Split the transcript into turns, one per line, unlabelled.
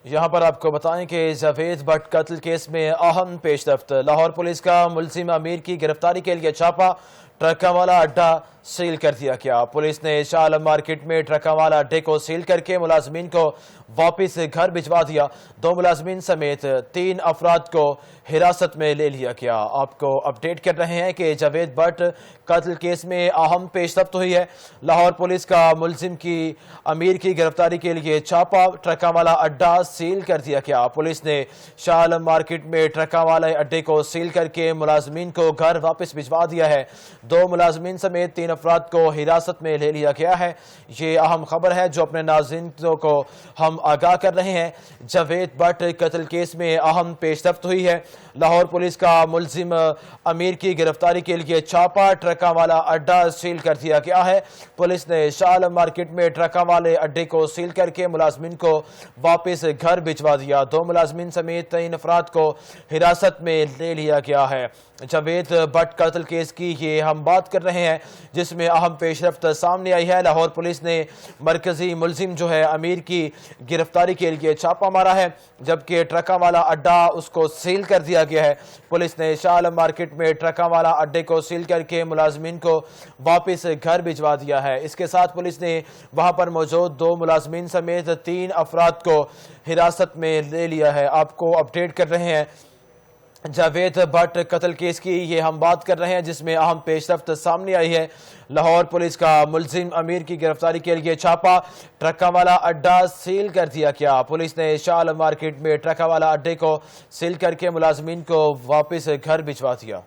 یہاں پر آپ کو بتائیں کہ جاوید بٹ قتل کیس میں اہم پیش رفت۔ لاہور پولیس کا ملزم امیر کی گرفتاری کے لیے چھاپا، ٹرکاں والا اڈہ سیل کر دیا گیا۔ پولیس نے شاہ عالم مارکیٹ میں ٹرکاں والا اڈے کو سیل کر کے ملازمین کو واپس گھر بھجوا دیا۔ 2 ملازمین سمیت 3 افراد کو حراست میں لے لیا گیا۔ آپ کو اپڈیٹ کر رہے ہیں کہ جاوید بٹ قتل کیس میں اہم پیش رفت ہوئی ہے۔ لاہور پولیس کا ملزم کی امیر کی گرفتاری کے لیے چھاپا، ٹرکاں والا اڈہ سیل کر دیا گیا۔ پولیس نے شاہ عالم مارکیٹ میں ٹرکاں والے اڈے کو سیل کر کے ملازمین کو گھر واپس بھجوا دیا ہے۔ 2 ملازمین سمیت 3 افراد کو حراست میں لے لیا گیا ہے۔ یہ اہم خبر ہے جو اپنے ناظرین کو ہم آگاہ کر رہے ہیں۔ جاوید بٹ قتل کیس میں اہم پیش رفت ہوئی ہے۔ لاہور پولیس کا ملزم امیر کی گرفتاری کے لیے چھاپا، ٹرکاں والا اڈہ سیل کر دیا گیا ہے۔ پولیس نے شاہ عالم مارکیٹ میں ٹرکاں والے اڈے کو سیل کر کے ملازمین کو واپس گھر بھجوا دیا۔ 2 ملازمین سمیت 3 افراد کو حراست میں لے لیا گیا ہے۔ جاوید بٹ قتل کیس کی یہ ہم بات کر رہے ہیں جس میں اہم پیش رفت سامنے آئی ہے۔ لاہور پولیس نے مرکزی ملزم جو ہے امیر کی گرفتاری کے لیے چھاپا مارا ہے، جبکہ ٹرکاں والا اڈہ اس کو سیل کر دیا گیا ہے۔ پولیس نے شاہ عالم مارکیٹ میں ٹرکاں والا اڈے کو سیل کر کے ملازمین کو واپس گھر بھجوا دیا ہے۔ اس کے ساتھ پولیس نے وہاں پر موجود 2 ملازمین سمیت 3 افراد کو حراست میں لے لیا ہے۔ آپ کو اپڈیٹ کر رہے ہیں جاوید بٹ قتل کیس کی یہ ہم بات کر رہے ہیں جس میں اہم پیش رفت سامنے آئی ہے۔ لاہور پولیس کا ملزم امیر کی گرفتاری کے لیے چھاپا، ٹرکاں والا اڈہ سیل کر دیا گیا۔ پولیس نے شاہ عالم مارکیٹ میں ٹرکاں والا اڈے کو سیل کر کے ملازمین کو واپس گھر بھجوا دیا۔